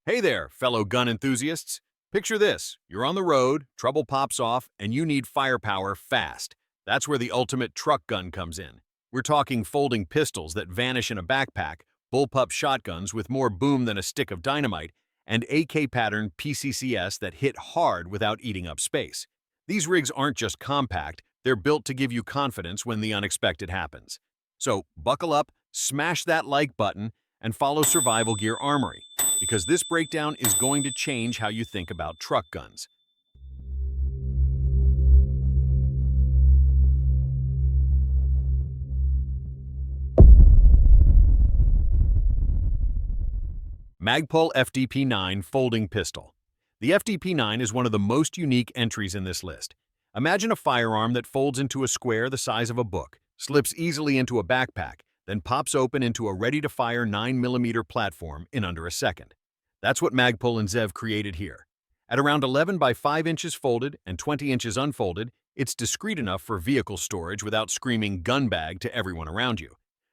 Hey there, fellow gun enthusiasts. Picture this. You're on the road, trouble pops off, and you need firepower fast. That's where the ultimate truck gun comes in. We're talking folding pistols that vanish in a backpack, bullpup shotguns with more boom than a stick of dynamite, and AK-pattern PCCS that hit hard without eating up space. These rigs aren't just compact, they're built to give you confidence when the unexpected happens. So buckle up, smash that like button, and follow Survival Gear Armory, because this breakdown is going to change how you think about truck guns. Magpul FDP9 Folding Pistol. The FDP9 is one of the most unique entries in this list. Imagine a firearm that folds into a square the size of a book, slips easily into a backpack, then pops open into a ready-to-fire 9mm platform in under a second. That's what Magpul and Zev created here. At around 11 by 5 inches folded and 20 inches unfolded, it's discreet enough for vehicle storage without screaming gun bag to everyone around you.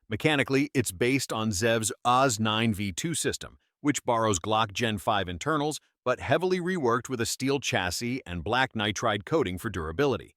Mechanically, it's based on Zev's Oz9 V2 system, which borrows Glock Gen 5 internals, but heavily reworked with a steel chassis and black nitride coating for durability.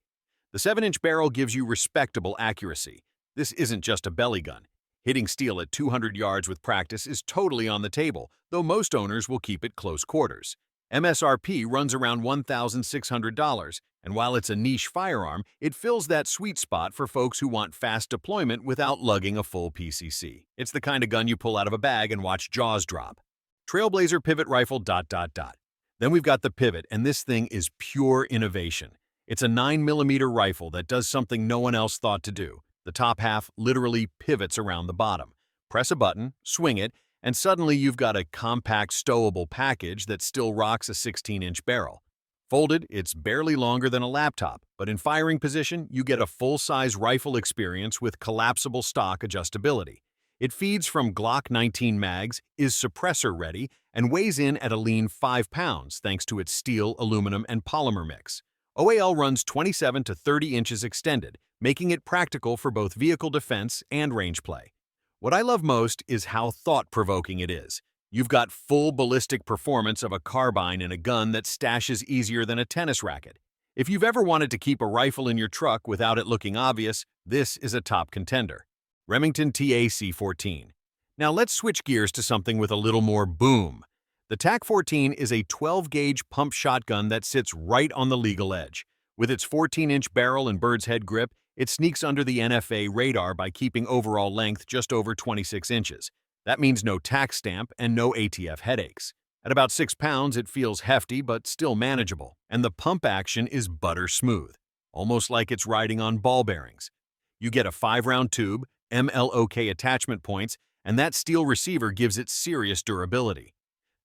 The 7-inch barrel gives you respectable accuracy. This isn't just a belly gun. Hitting steel at 200 yards with practice is totally on the table, though most owners will keep it close quarters. MSRP runs around $1,600, and while it's a niche firearm, it fills that sweet spot for folks who want fast deployment without lugging a full PCC. It's the kind of gun you pull out of a bag and watch jaws drop. Trailblazer Pivot Rifle ... Then we've got the Pivot, and this thing is pure innovation. It's a 9mm rifle that does something no one else thought to do. The top half literally pivots around the bottom. Press a button, swing it, and suddenly you've got a compact, stowable package that still rocks a 16-inch barrel. Folded, it's barely longer than a laptop, but in firing position, you get a full-size rifle experience with collapsible stock adjustability. It feeds from Glock 19 mags, is suppressor-ready, and weighs in at a lean 5 pounds thanks to its steel, aluminum, and polymer mix. OAL runs 27 to 30 inches extended, making it practical for both vehicle defense and range play. What I love most is how thought-provoking it is. You've got full ballistic performance of a carbine in a gun that stashes easier than a tennis racket. If you've ever wanted to keep a rifle in your truck without it looking obvious, this is a top contender. Remington TAC-14. Now let's switch gears to something with a little more boom. The TAC-14 is a 12-gauge pump shotgun that sits right on the legal edge. With its 14-inch barrel and bird's head grip, it sneaks under the NFA radar by keeping overall length just over 26 inches. That means no tax stamp and no ATF headaches. At about 6 pounds, it feels hefty but still manageable, and the pump action is butter smooth, almost like it's riding on ball bearings. You get a 5-round tube, MLOK attachment points, and that steel receiver gives it serious durability.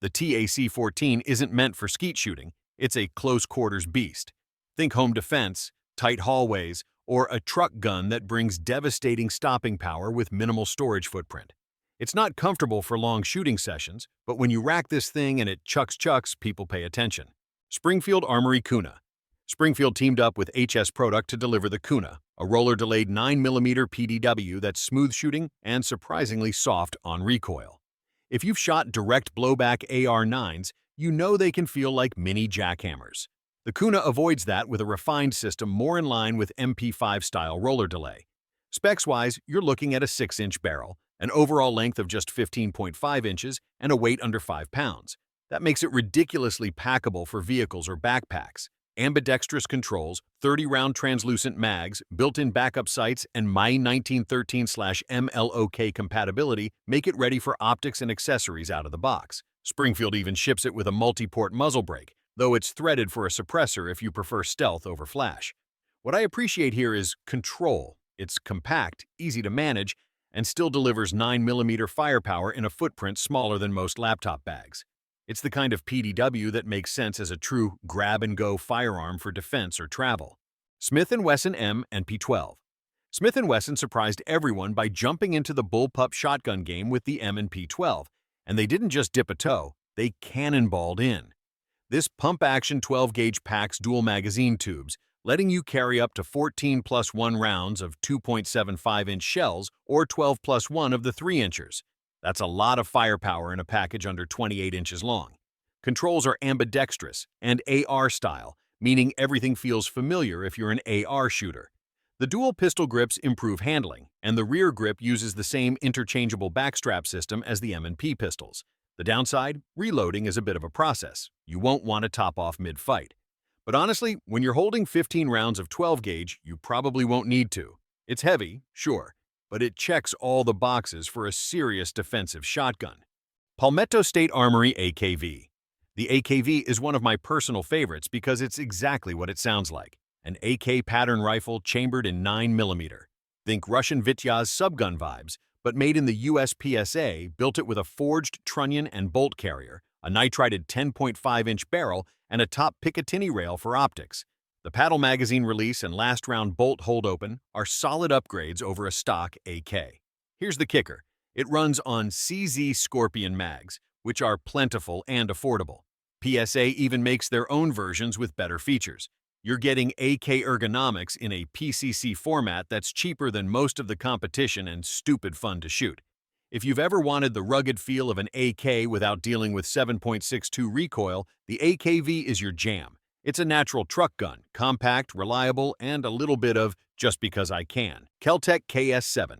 The TAC-14 isn't meant for skeet shooting, it's a close-quarters beast. Think home defense, tight hallways, or a truck gun that brings devastating stopping power with minimal storage footprint. It's not comfortable for long shooting sessions, but when you rack this thing and it chucks, people pay attention. Springfield Armory Kuna. Springfield teamed up with HS Product to deliver the Kuna, a roller-delayed 9mm PDW that's smooth shooting and surprisingly soft on recoil. If you've shot direct blowback AR-9s, you know they can feel like mini jackhammers. The Kuna avoids that with a refined system more in line with MP5-style roller delay. Specs-wise, you're looking at a 6-inch barrel, an overall length of just 15.5 inches, and a weight under 5 pounds. That makes it ridiculously packable for vehicles or backpacks. Ambidextrous controls, 30-round translucent mags, built-in backup sights, and My 1913/MLOK compatibility make it ready for optics and accessories out of the box. Springfield even ships it with a multi-port muzzle brake, though it's threaded for a suppressor if you prefer stealth over flash. What I appreciate here is control. It's compact, easy to manage, and still delivers 9mm firepower in a footprint smaller than most laptop bags. It's the kind of PDW that makes sense as a true grab-and-go firearm for defense or travel. Smith & Wesson M&P 12. Smith & Wesson surprised everyone by jumping into the Bullpup shotgun game with the M&P 12, and they didn't just dip a toe, they cannonballed in. This pump-action 12-gauge packs dual magazine tubes, letting you carry up to 14 + 1 rounds of 2.75-inch shells or 12 + 1 of the 3-inchers. That's a lot of firepower in a package under 28 inches long. Controls are ambidextrous and AR style, meaning everything feels familiar if you're an AR shooter. The dual pistol grips improve handling, and the rear grip uses the same interchangeable backstrap system as the M&P pistols. The downside? Reloading is a bit of a process. You won't want to top off mid-fight. But honestly, when you're holding 15 rounds of 12 gauge, you probably won't need to. It's heavy, sure, but it checks all the boxes for a serious defensive shotgun. Palmetto State Armory AKV. The AKV is one of my personal favorites because it's exactly what it sounds like. An AK pattern rifle chambered in 9mm. Think Russian Vityaz subgun vibes, but made in the US PSA, built it with a forged trunnion and bolt carrier, a nitrided 10.5-inch barrel, and a top Picatinny rail for optics. The paddle magazine release and last round bolt hold open are solid upgrades over a stock AK. Here's the kicker. It runs on CZ Scorpion mags, which are plentiful and affordable. PSA even makes their own versions with better features. You're getting AK ergonomics in a PCC format that's cheaper than most of the competition and stupid fun to shoot. If you've ever wanted the rugged feel of an AK without dealing with 7.62 recoil, the AKV is your jam. It's a natural truck gun, compact, reliable, and a little bit of just because I can. Kel-Tech KS7.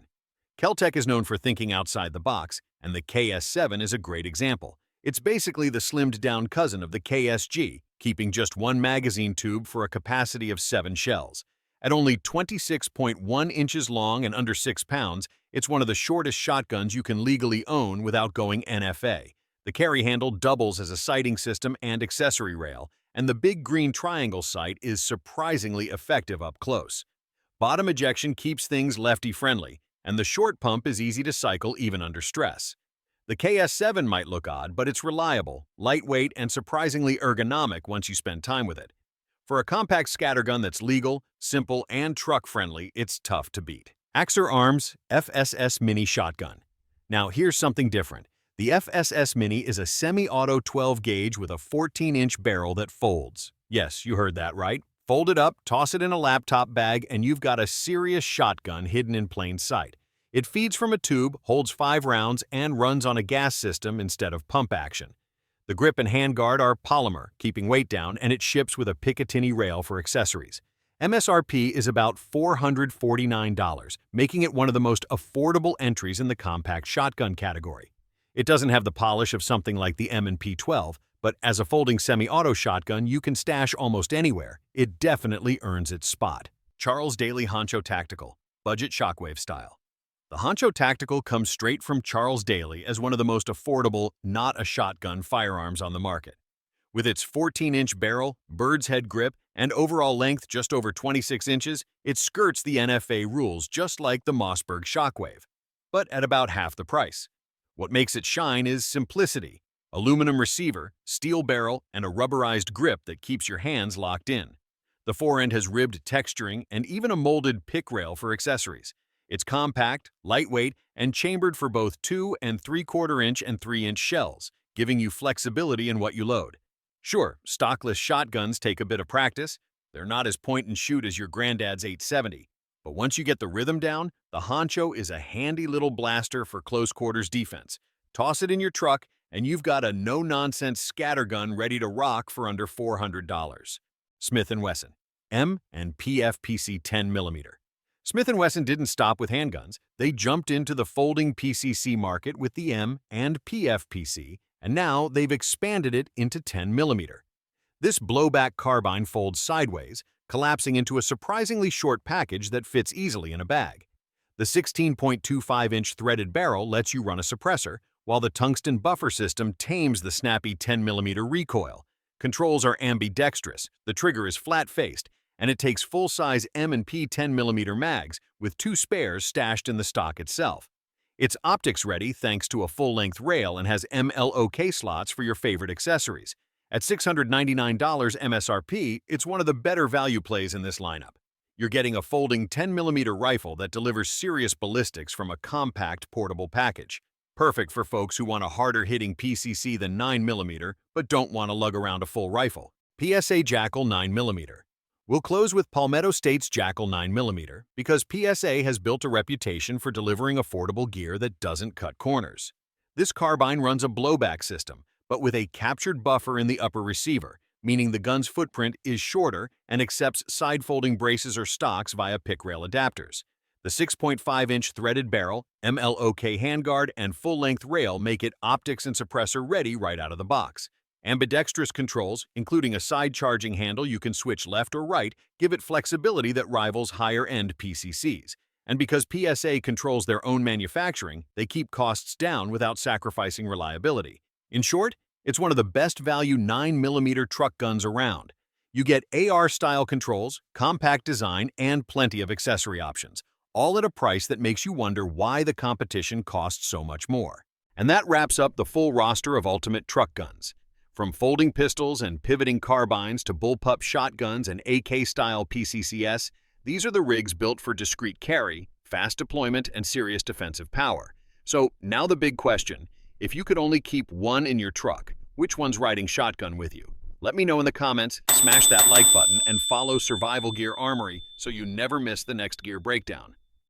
Kel-Tech is known for thinking outside the box, and the KS7 is a great example. It's basically the slimmed-down cousin of the KSG, keeping just one magazine tube for a capacity of 7 shells. At only 26.1 inches long and under 6 pounds, it's one of the shortest shotguns you can legally own without going NFA. The carry handle doubles as a sighting system and accessory rail, and the big green triangle sight is surprisingly effective up close. Bottom ejection keeps things lefty-friendly, and the short pump is easy to cycle even under stress. The KS7 might look odd, but it's reliable, lightweight, and surprisingly ergonomic once you spend time with it. For a compact scattergun that's legal, simple, and truck-friendly, it's tough to beat. Axar Arms FSS Mini Shotgun. Now here's something different. The FSS Mini is a semi-auto 12-gauge with a 14-inch barrel that folds. Yes, you heard that right. Fold it up, toss it in a laptop bag, and you've got a serious shotgun hidden in plain sight. It feeds from a tube, holds 5 rounds, and runs on a gas system instead of pump action. The grip and handguard are polymer, keeping weight down, and it ships with a Picatinny rail for accessories. MSRP is about $449, making it one of the most affordable entries in the compact shotgun category. It doesn't have the polish of something like the M&P 12, but as a folding semi-auto shotgun you can stash almost anywhere. It definitely earns its spot. Charles Daly Honcho Tactical, budget shockwave style. The Honcho Tactical comes straight from Charles Daly as one of the most affordable, not-a-shotgun firearms on the market. With its 14-inch barrel, bird's head grip, and overall length just over 26 inches, it skirts the NFA rules just like the Mossberg Shockwave, but at about half the price. What makes it shine is simplicity: aluminum receiver, steel barrel, and a rubberized grip that keeps your hands locked in. The forend has ribbed texturing and even a molded pick rail for accessories. It's compact, lightweight, and chambered for both 2 and 3/4-inch and 3-inch shells, giving you flexibility in what you load. Sure, stockless shotguns take a bit of practice. They're not as point-and-shoot as your granddad's 870. But once you get the rhythm down, the Honcho is a handy little blaster for close-quarters defense. Toss it in your truck, and you've got a no-nonsense scattergun ready to rock for under $400. Smith & Wesson M&P FPC 10mm. Smith & Wesson didn't stop with handguns. They jumped into the folding PCC market with the M&P FPC, and now they've expanded it into 10mm. This blowback carbine folds sideways, collapsing into a surprisingly short package that fits easily in a bag. The 16.25-inch threaded barrel lets you run a suppressor, while the tungsten buffer system tames the snappy 10mm recoil. Controls are ambidextrous, the trigger is flat-faced, and it takes full-size M&P 10mm mags with 2 spares stashed in the stock itself. It's optics-ready thanks to a full-length rail and has MLOK slots for your favorite accessories. At $699 MSRP, it's one of the better value plays in this lineup. You're getting a folding 10mm rifle that delivers serious ballistics from a compact, portable package. Perfect for folks who want a harder-hitting PCC than 9mm but don't want to lug around a full rifle. PSA Jackal 9mm. We'll close with Palmetto State's Jackal 9mm because PSA has built a reputation for delivering affordable gear that doesn't cut corners. This carbine runs a blowback system, but with a captured buffer in the upper receiver, meaning the gun's footprint is shorter and accepts side-folding braces or stocks via pick rail adapters. The 6.5-inch threaded barrel, MLOK handguard, and full-length rail make it optics and suppressor ready right out of the box. Ambidextrous controls, including a side-charging handle you can switch left or right, give it flexibility that rivals higher-end PCCs. And because PSA controls their own manufacturing, they keep costs down without sacrificing reliability. In short, it's one of the best value 9mm truck guns around. You get AR-style controls, compact design, and plenty of accessory options, all at a price that makes you wonder why the competition costs so much more. And that wraps up the full roster of ultimate truck guns. From folding pistols and pivoting carbines to bullpup shotguns and AK-style PCCS, these are the rigs built for discreet carry, fast deployment, and serious defensive power. So now the big question, if you could only keep one in your truck, which one's riding shotgun with you? Let me know in the comments, smash that like button, and follow Survival Gear Armory so you never miss the next gear breakdown.